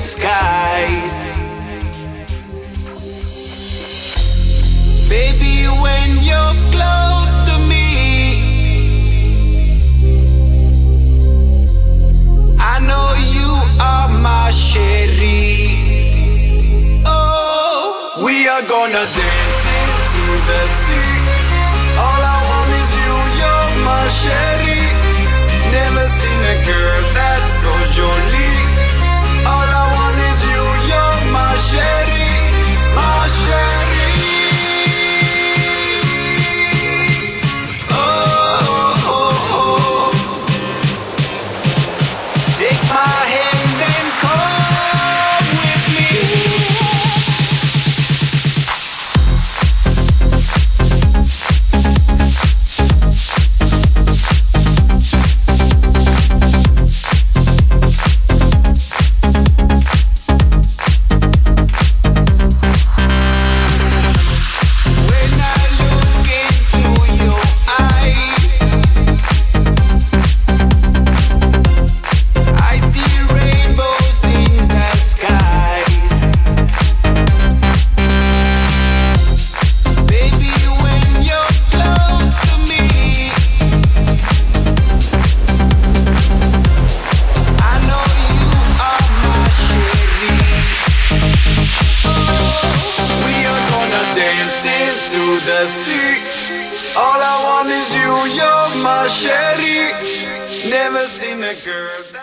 skies. Baby, when you're close to me, I know you are my cherie. Oh, we are gonna dance into the sea. All I want is you, you're my cherie. Never seen a girl that's so jolie. All I want is you, you're my cherie, my cherie. Oh, oh, oh. Take my hand and come with me. The sea. All I want is you, you're my cherie. Never seen a girl that